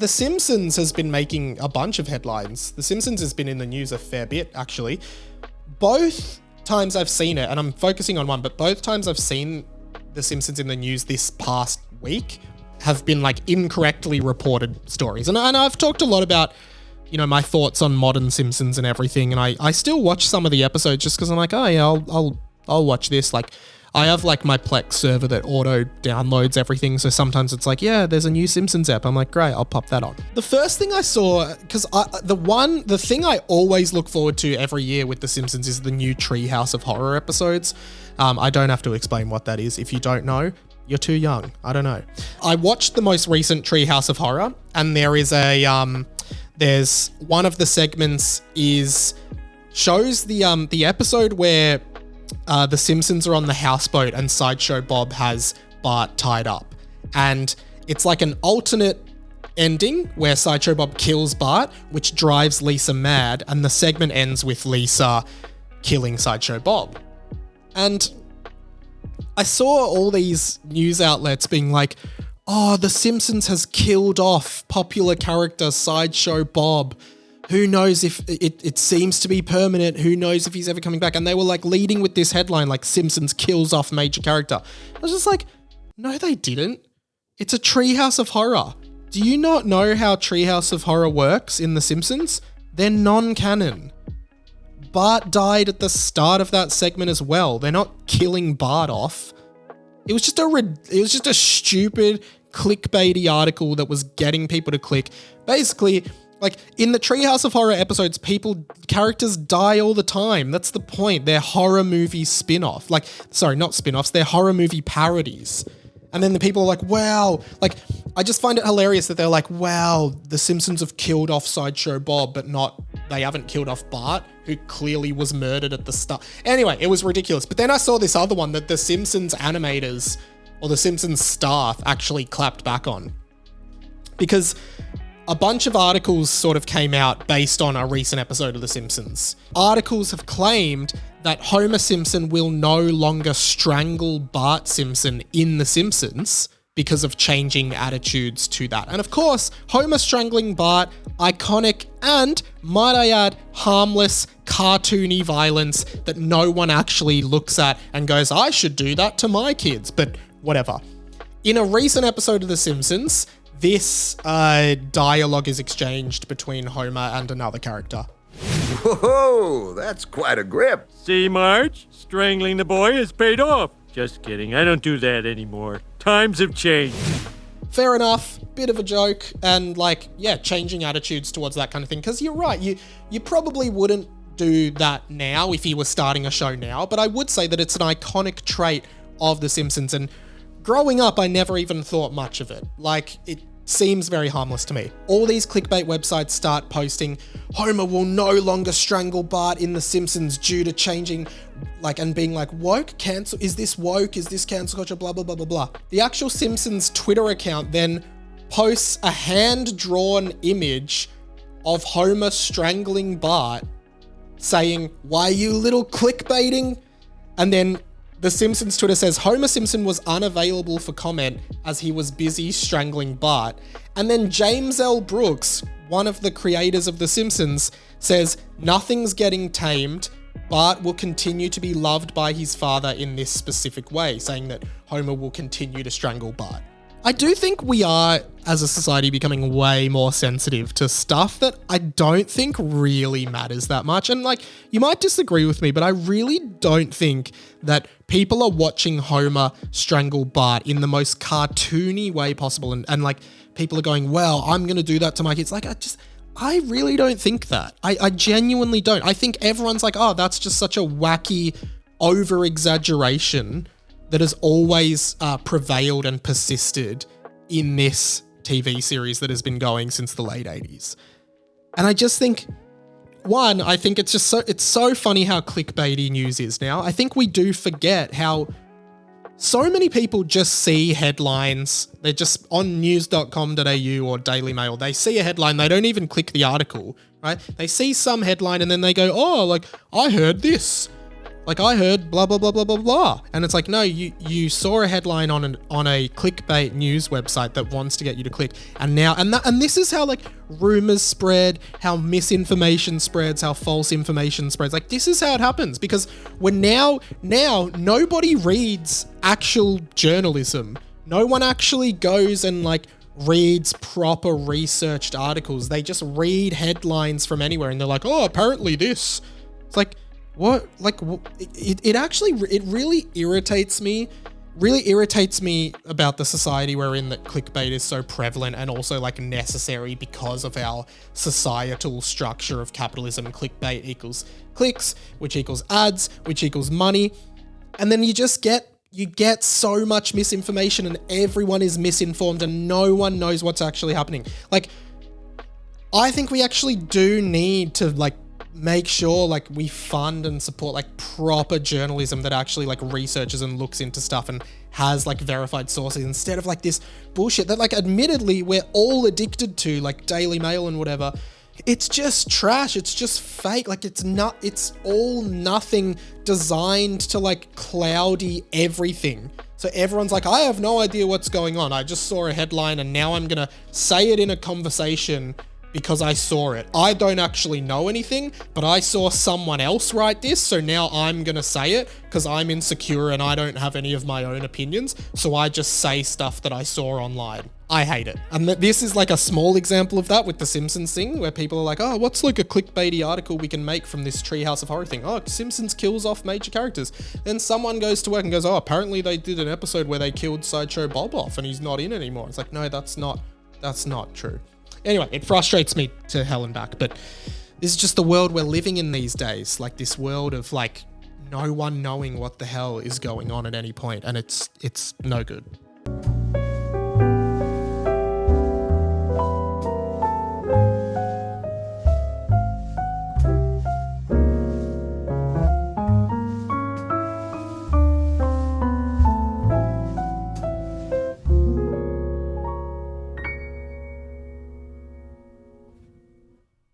The Simpsons has been making a bunch of headlines. The Simpsons has been in the news a fair bit, actually. Both times I've seen it, and I'm focusing on one, but both times I've seen The Simpsons in the news this past week have been like incorrectly reported stories. And I've talked a lot about, you know, my thoughts on modern Simpsons and everything. And I still watch some of the episodes just because I'm like, oh yeah, I'll watch this. Like, I have like my Plex server that auto downloads everything. So sometimes it's like, yeah, there's a new Simpsons app. I'm like, great, I'll pop that on. The first thing I saw, because the thing I always look forward to every year with The Simpsons is the new Treehouse of Horror episodes. I don't have to explain what that is. If you don't know, you're too young. I don't know. I watched the most recent Treehouse of Horror, and there is there's one of the segments shows the episode where the Simpsons are on the houseboat and Sideshow Bob has Bart tied up. And it's like an alternate ending where Sideshow Bob kills Bart, which drives Lisa mad, and the segment ends with Lisa killing Sideshow Bob. And I saw all these news outlets being like, oh, The Simpsons has killed off popular character Sideshow Bob. Who knows if it seems to be permanent? Who knows if he's ever coming back? And they were like leading with this headline, like Simpsons kills off major character. I was just like, no, they didn't. It's a Treehouse of Horror. Do you not know how Treehouse of Horror works in The Simpsons? They're non-canon. Bart died at the start of that segment as well. They're not killing Bart off. It was just a stupid clickbaity article that was getting people to click. Basically, like in the Treehouse of Horror episodes, characters die all the time. That's the point. They're horror movie spin-off. Like, sorry, not spin-offs. They're horror movie parodies. And then the people are like, wow. Like, I just find it hilarious that they're like, wow, The Simpsons have killed off Sideshow Bob, but they haven't killed off Bart, who clearly was murdered at the start. Anyway, it was ridiculous. But then I saw this other one that the Simpsons animators or the Simpsons staff actually clapped back on. Because a bunch of articles sort of came out based on a recent episode of The Simpsons. Articles have claimed that Homer Simpson will no longer strangle Bart Simpson in The Simpsons because of changing attitudes to that. And of course, Homer strangling Bart, iconic and, might I add, harmless, cartoony violence that no one actually looks at and goes, I should do that to my kids, but whatever. In a recent episode of The Simpsons, this dialogue is exchanged between Homer and another character. Whoa, that's quite a grip. See, Marge? Strangling the boy has paid off. Just kidding, I don't do that anymore. Times have changed. Fair enough, bit of a joke, and like, yeah, changing attitudes towards that kind of thing. Because you're right, you probably wouldn't do that now if you were starting a show now, but I would say that it's an iconic trait of The Simpsons, and growing up, I never even thought much of it. Like, it seems very harmless to me. All these clickbait websites start posting, Homer will no longer strangle Bart in The Simpsons due to changing, like, and being like, woke, cancel, is this woke, is this cancel culture, blah, blah, blah, blah, blah. The actual Simpsons Twitter account then posts a hand-drawn image of Homer strangling Bart, saying, why you little clickbaiting? And then The Simpsons Twitter says, Homer Simpson was unavailable for comment as he was busy strangling Bart. And then James L. Brooks, one of the creators of The Simpsons, says, nothing's getting tamed. Bart will continue to be loved by his father in this specific way, saying that Homer will continue to strangle Bart. I do think we are, as a society, becoming way more sensitive to stuff that I don't think really matters that much. And like, you might disagree with me, but I really don't think that people are watching Homer strangle Bart in the most cartoony way possible. And like, people are going, well, I'm going to do that to my kids. Like, I really don't think that. I genuinely don't. I think everyone's like, oh, that's just such a wacky over-exaggeration that has always prevailed and persisted in this TV series that has been going since the late 80s. And I just think, one, I think it's so funny how clickbaity news is now. I think we do forget how so many people just see headlines. They're just on news.com.au or Daily Mail. They see a headline. They don't even click the article, right? They see some headline and then they go, oh, like, I heard this. Like, I heard blah, blah, blah, blah, blah, blah. And it's like, no, you saw a headline on a clickbait news website that wants to get you to click. And this is how like rumors spread, how misinformation spreads, how false information spreads. Like, this is how it happens, because we're now nobody reads actual journalism. No one actually goes and like reads proper researched articles. They just read headlines from anywhere and they're like, oh, apparently this. It's like, what? Like, it really irritates me about the society we're in, that clickbait is so prevalent and also like necessary because of our societal structure of capitalism. Clickbait equals clicks, which equals ads, which equals money. And then you get so much misinformation and everyone is misinformed and no one knows what's actually happening. Like, I think we actually do need to like make sure like we fund and support like proper journalism that actually like researches and looks into stuff and has like verified sources, instead of like this bullshit that like admittedly we're all addicted to, like Daily Mail and whatever. It's just trash. It's just fake. Like, it's all nothing, designed to like cloudy everything. So everyone's like, I have no idea what's going on. I just saw a headline and now I'm gonna say it in a conversation because I saw it. I don't actually know anything, but I saw someone else write this, so now I'm gonna say it because I'm insecure and I don't have any of my own opinions, so I just say stuff that I saw online. I hate it. And this is like a small example of that with the Simpsons thing, where people are like, oh, what's like a clickbaity article we can make from this Treehouse of Horror thing? Oh, Simpsons kills off major characters. Then someone goes to work and goes, oh, apparently they did an episode where they killed Sideshow Bob off and he's not in anymore. It's like, no, that's not true. Anyway, it frustrates me to hell and back, but this is just the world we're living in these days. Like, this world of like no one knowing what the hell is going on at any point, and it's no good.